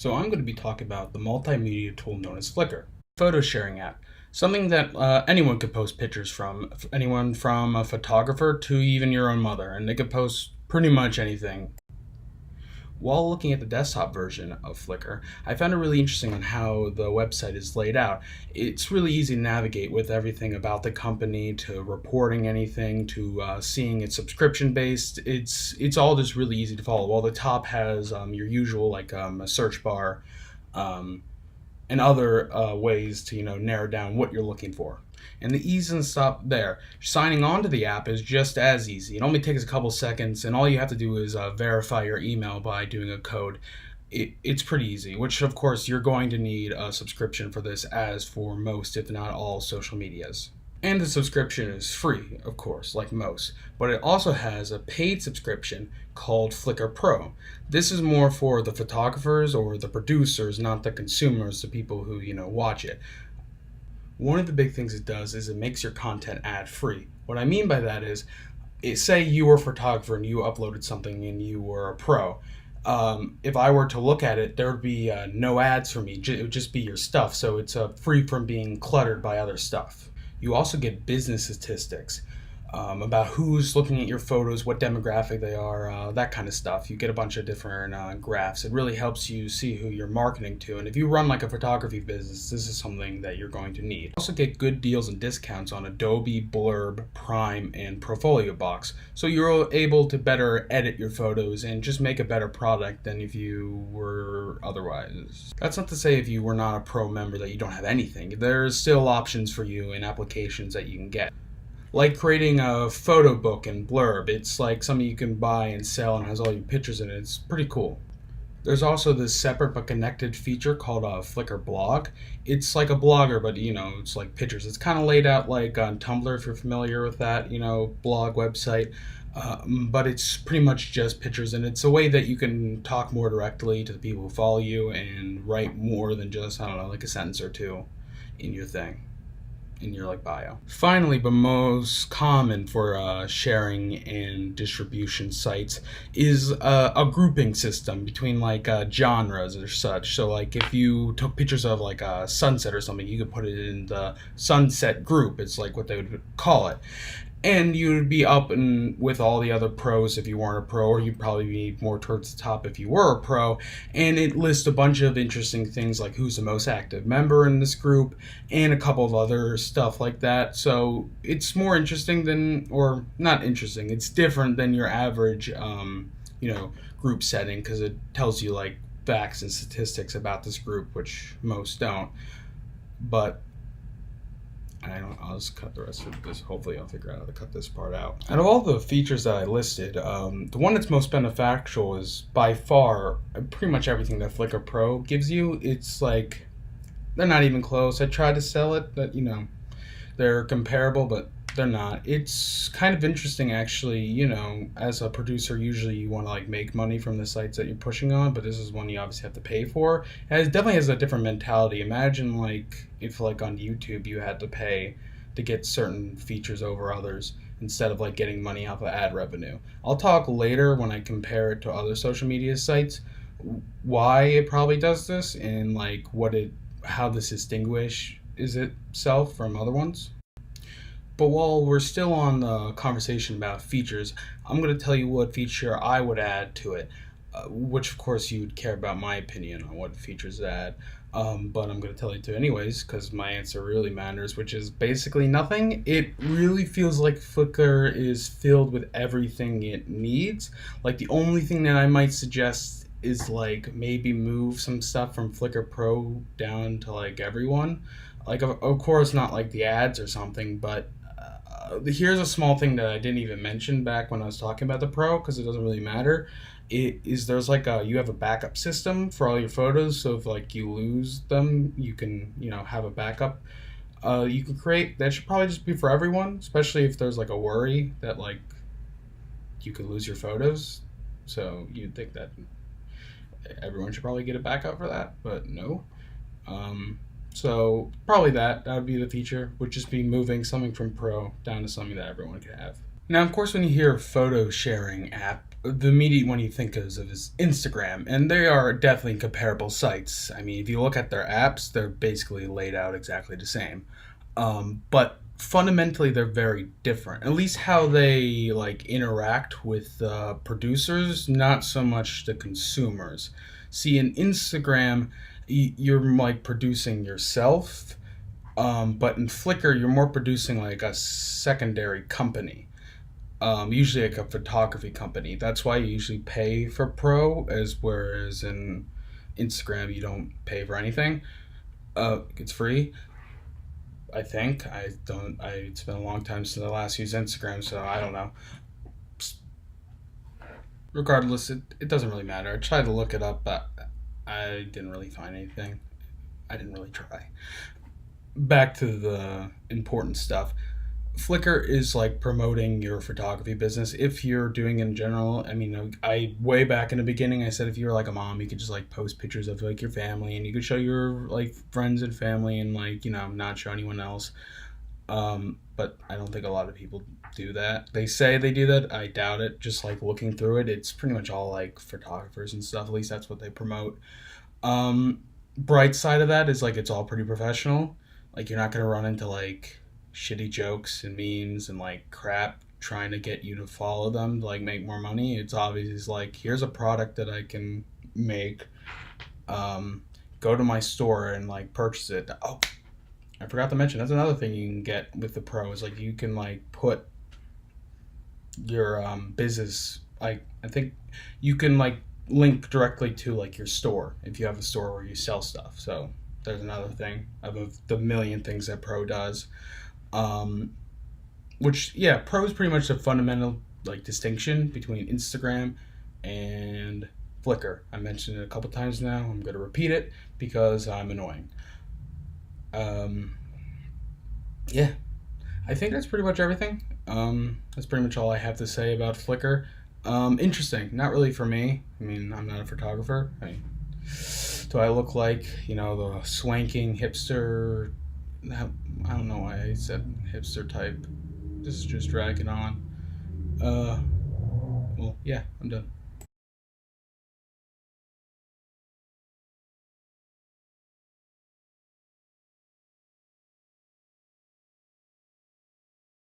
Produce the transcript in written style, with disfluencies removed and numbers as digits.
So I'm going to be talking about the multimedia tool known as Flikr, photo sharing app. Something that anyone could post pictures from, anyone from a photographer to even your own mother, and they could post pretty much anything. While looking at the desktop version of Flikr, I found it really interesting on how the website is laid out. It's really easy to navigate with everything about the company to reporting anything to seeing it's subscription based. It's all just really easy to follow. While the top has your usual a search bar and other ways to narrow down what you're looking for. And the ease and stop there. Signing on to the app is just as easy. It only takes a couple seconds, and all you have to do is verify your email by doing a code. It's pretty easy, which of course you're going to need a subscription for this, as for most, if not all, social medias. And the subscription is free, of course, like most, but it also has a paid subscription called Flikr Pro. This is more for the photographers or the producers, not the consumers, the people who, watch it. One of the big things it does is it makes your content ad free. What I mean by that is, say you were a photographer and you uploaded something and you were a pro. If I were to look at it, there would be no ads for me. It would just be your stuff, so it's free from being cluttered by other stuff. You also get business statistics about who's looking at your photos, what demographic they are, that kind of stuff. You get a bunch of different graphs. It really helps you see who you're marketing to. And if you run like a photography business, this is something that you're going to need. You also get good deals and discounts on Adobe, Blurb, Prime, and Portfolio Box. So you're able to better edit your photos and just make a better product than if you were otherwise. That's not to say if you were not a pro member that you don't have anything. There's still options for you and applications that you can get. Like creating a photo book and Blurb. It's like something you can buy and sell and has all your pictures in it. It's pretty cool. There's also this separate but connected feature called a Flikr blog. It's like a blogger, but it's like pictures. It's kind of laid out like on Tumblr, if you're familiar with that, blog website. But it's pretty much just pictures, and it's a way that you can talk more directly to the people who follow you and write more than just, like a sentence or two in your thing. In your bio. Finally, but most common for sharing and distribution sites is a grouping system between genres or such. So like if you took pictures of like a sunset or something, you could put it in the sunset group. It's like what they would call it. And you would be up and with all the other pros if you weren't a pro, or you'd probably be more towards the top if you were a pro. And it lists a bunch of interesting things like who's the most active member in this group and a couple of other stuff like that. So it's more interesting than, or not interesting, it's different than your average, group setting, because it tells you like facts and statistics about this group, which most don't. But I'll just cut the rest of this. Hopefully I'll figure out how to cut this part out. Out of all the features that I listed, the one that's most beneficial is by far pretty much everything that Flikr Pro gives you. It's like, they're not even close. I tried to sell it, but they're comparable, but they're not. It's kind of interesting actually, as a producer, usually you want to make money from the sites that you're pushing on, but this is one you obviously have to pay for. And it definitely has a different mentality. Imagine if on YouTube you had to pay to get certain features over others instead of getting money off of ad revenue. I'll talk later when I compare it to other social media sites why it probably does this and how this distinguishes itself from other ones. But while we're still on the conversation about features, I'm going to tell you what feature I would add to it, which of course you would care about my opinion on what features to add, but I'm going to tell you to anyways because my answer really matters, which is basically nothing. It really feels like Flikr is filled with everything it needs. The only thing that I might suggest is maybe move some stuff from Flikr Pro down to everyone. Of course not the ads or something, but here's a small thing that I didn't even mention back when I was talking about the Pro, because it doesn't really matter. There's you have a backup system for all your photos, so if you lose them, you can have a backup you can create. That should probably just be for everyone, especially if there's a worry that you could lose your photos. So you'd think that everyone should probably get a backup for that, but no. So probably that would be the feature, would just be moving something from Pro down to something that everyone could have. Now, of course, when you hear photo sharing app, The immediate one you think of is Instagram, and they are definitely comparable sites. I mean, if you look at their apps, they're basically laid out exactly the same. But fundamentally, they're very different. At least how they like interact with producers, not so much the consumers. See, in Instagram, you're like producing yourself, but in Flickr, you're more producing like a secondary company, usually like a photography company. That's why you usually pay for pro, as whereas in Instagram you don't pay for anything. It's free. I think I don't. It's been a long time since I last used Instagram, so I don't know. Regardless, it doesn't really matter. I tried to look it up, but I didn't really find anything. I didn't really try. Back to the important stuff. Flickr is like promoting your photography business. If you're doing it in general, I mean, I way back in the beginning, I said if you're like a mom, you could just like post pictures of like your family, and you could show your like friends and family, and like not show anyone else. But I don't think a lot of people do that. They say they do that. I doubt it. Just like looking through it, it's pretty much all like photographers and stuff. At least that's what they promote. Bright side of that is like it's all pretty professional. Like you're not gonna run into like shitty jokes and memes and like crap trying to get you to follow them to like make more money. It's obvious like here's a product that I can make. Um, Go to my store and like purchase it. Oh, I forgot to mention that's another thing you can get with the Pro is like you can like put your business, like I think you can like link directly to like your store if you have a store where you sell stuff. So there's another thing of the million things that Pro does. Um, which yeah, Pro is pretty much a fundamental like distinction between Instagram and Flickr. I mentioned it a couple times now. I'm going to repeat it because I'm annoying. Um, yeah, I think that's pretty much everything. That's pretty much all I have to say about Flickr. Interesting. Not really for me. I mean, I'm not a photographer. I mean, do I look like the swanking hipster? I don't know why I said hipster type. This is just dragging on. Uh, well, yeah, I'm done.